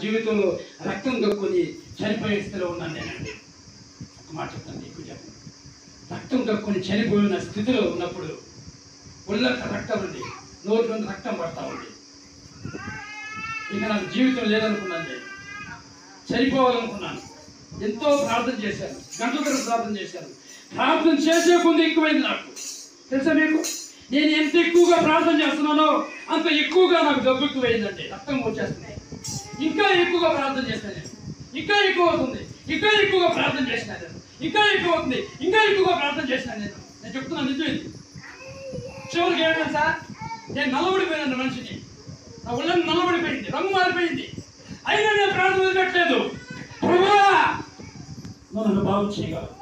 జీవితంలో రక్తం కక్కుని చనిపోయే స్థితిలో ఉన్నాను నేనండి. ఒక మాట చెప్తాను, ఎక్కువ చెప్పండి. రక్తం కక్కుని చనిపోయిన స్థితిలో ఉన్నప్పుడు ఒళ్ళంత రక్తం ఉంది, నోట్లో రక్తం పడతా ఉంది. ఇక నాకు జీవితం లేదనుకున్నాను, నేను చనిపోవాలనుకున్నాను. ఎంతో ప్రార్థన చేశాను, గంటల తరబడి ప్రార్థన చేశాను. ప్రార్థన చేసే కొంత ఎక్కువైంది నాకు. తెలుసా మీకు, నేను ఎంత ఎక్కువగా ప్రార్థన చేస్తున్నానో అంత ఎక్కువగా నాకు జబ్బు ఎక్కువైందండి. రక్తం వచ్చేస్తుంది. ఇంకా ఎక్కువగా ప్రార్థన చేస్తాను నేను, ఇంకా ఎక్కువ అవుతుంది. ఇంకా ఎక్కువగా ప్రార్థన చేసినాను నేను, ఇంకా ఎక్కువ అవుతుంది. ఇంకా ఎక్కువగా ప్రార్థన చేసినాను నేను చెప్తున్నాను నిజం ఇది. చివరికి ఏమైనా సార్, నేను నల్లబడిపోయినాను మనిషిని. నా ఒళ్ళని నల్లబడిపోయింది, రంగు మారిపోయింది. అయినా నేను ప్రార్థన వదిలిపెట్టలేదు. ప్రభువా, నన్ను బాగు చేయగలవు,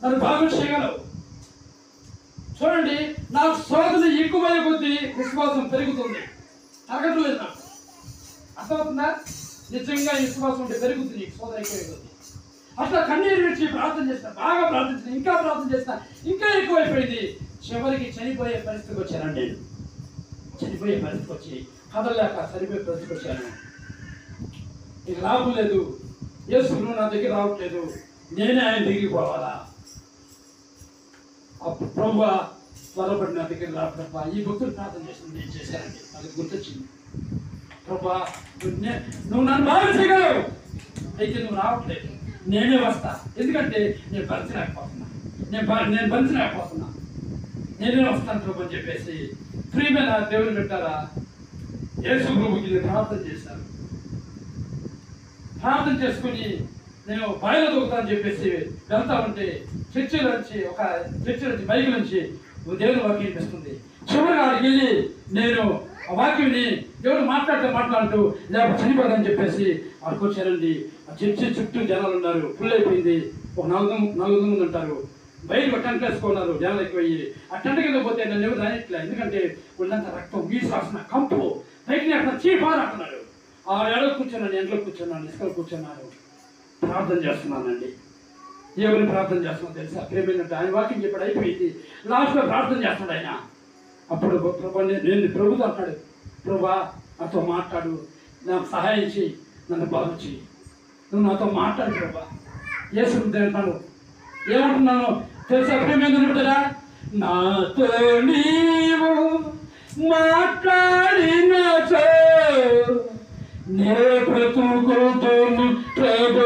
నన్ను బాగు చేయగలవు. చూడండి, నాకు శోధన ఎక్కువయ్యే కొద్దీ విశ్వాసం పెరుగుతుంది, తరగట్లేదు నాకు. అర్థమవుతుందా? నిజంగా విశ్వాసం ఉంటే పెరుగుతుంది, శోధన ఎక్కువయ్యే కొద్దీ. అట్లా కన్నీరు విడిచి ప్రార్థన చేసిన, బాగా ప్రార్థించిన, ఇంకా ప్రార్థన చేసిన, ఇంకా ఎక్కువైపోయింది. చివరికి చనిపోయే పరిస్థితికి వచ్చానండి. నేను చనిపోయే పరిస్థితికి వచ్చి కదలలేక చనిపోయే పరిస్థితికి వచ్చాను. ఇక లాభం లేదు, యేసు నా దగ్గర రావట్లేదు, నేనే ఆయన దగ్గరికి పోవాలా? అప్పుడు ప్రభువా త్వరపడి నా దగ్గర రావట్లేపా. ఈ భక్తులు ప్రార్థన చేసింది నేను చేశానండి. అది గుర్తొచ్చింది. ప్రభువా, నువ్వు నన్ను బాగా చేయగలవు, అయితే నువ్వు రావట్లేదు, నేనే వస్తా. ఎందుకంటే నేను భరించలేకపోతున్నా, నేను భరించలేకపోతున్నా, నేనే వస్తాను ప్రభు అని చెప్పేసి ప్రియమైన దేవుని పెట్టారా, యేసు ప్రభుకి ప్రార్థన చేశాను. ప్రార్థన చేసుకుని నేను బయలు దొరుకుతానని చెప్పేసి వెళ్తా ఉంటే చర్చి నుంచి బైక్ నుంచి దేవుని వాక్యం వినిపిస్తుంది. చివరిగా అక్కడికి వెళ్ళి నేను ఆ వాక్యంని దేవుడు మాట్లాడుతూ లేకపోతే చనిపోదని చెప్పేసి అక్కడికి వచ్చానండి. ఆ చర్చి చుట్టూ జనాలు ఉన్నారు, ఫుల్ అయిపోయింది. ఒక 400 మంది ఉంటారు. బయటకు టెంట్ వేసుకున్నారు, జనాలు ఎక్కువయ్యి. ఆ టెంట్ కింద పోతే నన్ను ఎవరు రాయట్లే, ఎందుకంటే వాళ్ళంతా రక్తం వీసాసిన కంపు బయటని అక్కడ చీపారు అంటున్నారు. ఆ ఎడలో కూర్చున్నాను, ఎంట్లో కూర్చున్నాను, ఇసుకలు కూర్చున్నాను, ప్రార్థన చేస్తున్నానండి. ఎవరిని ప్రార్థన చేస్తున్నాను తెలుసా? ప్రేమైనట్టు ఆయన వాక్యం చెప్పాడు, అయిపోయింది. లాస్ట్లో ప్రార్థన చేస్తున్నాడు ఆయన. అప్పుడు నేను ప్రభుతో అంటాడు, ప్రభా నాతో మాట్లాడు, నాకు సహాయం చేయి, నన్ను బాగు చేయి, నువ్వు నాతో మాట్లాడు ప్రభా. యేసు అంటాను, ఏమంటున్నాను తెలుసా? ప్రేమైనట్టురా, నాతో నీవు మాట్లాడినచో నే బ్రతుకుతును ప్రభు,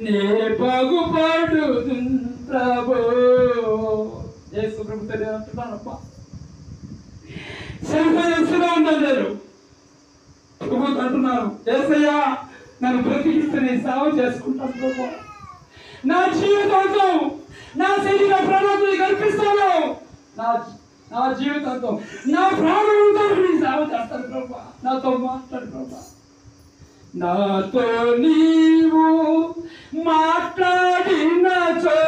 నే బాగుపడుదు ప్రభు. యేసు ప్రభుత్వం అంటున్నానప్ప, సంపదలో ఉన్నారు. ప్రభుత్వం అంటున్నారు, యేసయ్యా నన్ను బ్రతికిస్తే నేను సేవ చేసుకుంటాను ప్రభు. నా జీవితంతో నా శరీర ప్రాణాలను కల్పిస్తాను, నా జీవితంతో నా ప్రాణంతో నేను సేవ చేస్తాను ప్రభు. నాతో మాట్లాడు ప్రభు. నాతో నీవు మాట్లాడినచో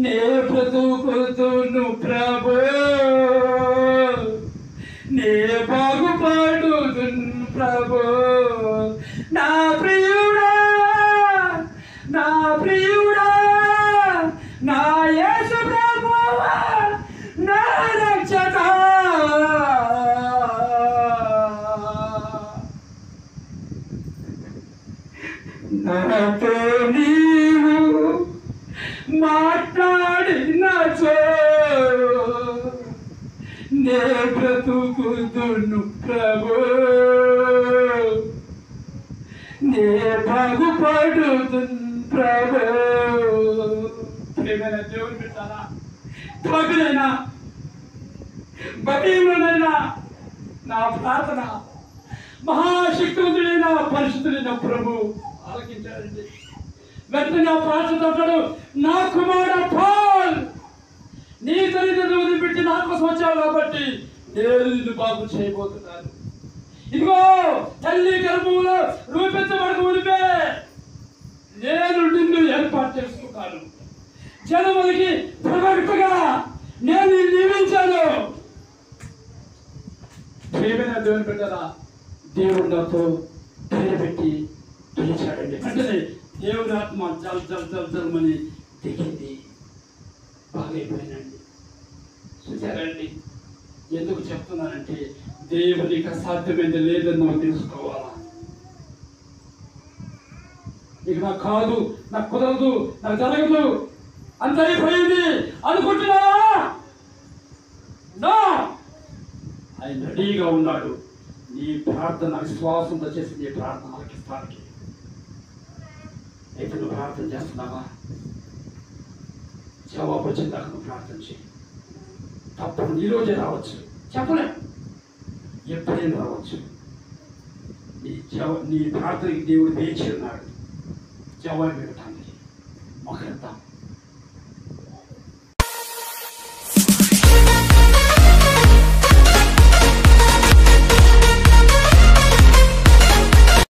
నే బ్రతుకుతును ప్రభు, నే బాగుపడుదును ప్రభు. నా ప్రియుడా, నా ప్రియుడా, నా యేసు ప్రభువా, నా రక్షక, నాతో నీవు మాట్లాడినచో నే బ్రతుకుదును ప్రభు, నే బాగుపడుదును ప్రభు. ప్రియమైన దేవుని బిడ్డలారా, పాపినైనా బలహీనుడైనా నా ప్రార్థన మహాశక్తివంతుడైన పరిశుద్ధుడైన ప్రభు ఆలకించాడండి. వెంటనే ఆ ప్రార్థన అంటాడు, నా కుమారుడు పాల్, నీ తల్లిదండ్రులు వదిలిపెట్టి నా కోసం వచ్చావు కాబట్టి నేను నిన్ను బాగు చేయబోతున్నాను. ఇదిగో తల్లి గర్భంలో రూపించబడక మునిపే నేను నిన్ను ఏర్పాటు చేసుకున్నాను. జనములకి ప్రవక్తగా నేను నియమించాను. ప్రియమైన దేవుని బిడ్డలా, దేవుడు నాతో పెట్టి పిలిచాడండి. వెంటనే దేవుని ఆత్మ జల్మని దిగింది. బాగైపోయినండి. చూసారండి, ఎందుకు చెప్తున్నానంటే దేవునికి అసాధ్యమైనది లేదని నువ్వు తెలుసుకోవాలా. ఇక నాకు కాదు, నాకు కుదరదు, నాకు జరగదు, అంత అయిపోయింది అనుకుంటున్నావా? ఆయన రెడీగా ఉన్నాడు నీ ప్రార్థన విశ్వాసంతో చేసి నీ ప్రార్థన ఆలకిస్తానికి. అయితే నువ్వు ప్రార్థన చేస్తున్నావా? జవాబు వచ్చిందాక నువ్వు ప్రార్థన చేయి. తప్పుడు ఈరోజే రావచ్చు, చెప్పలే, ఎప్పుడైనా రావచ్చు. నీ ప్రార్థనకి దేవుడు వేచి ఉన్నాడు జవాబు ఇవ్వటానికి. మొక్కలుద్దాం.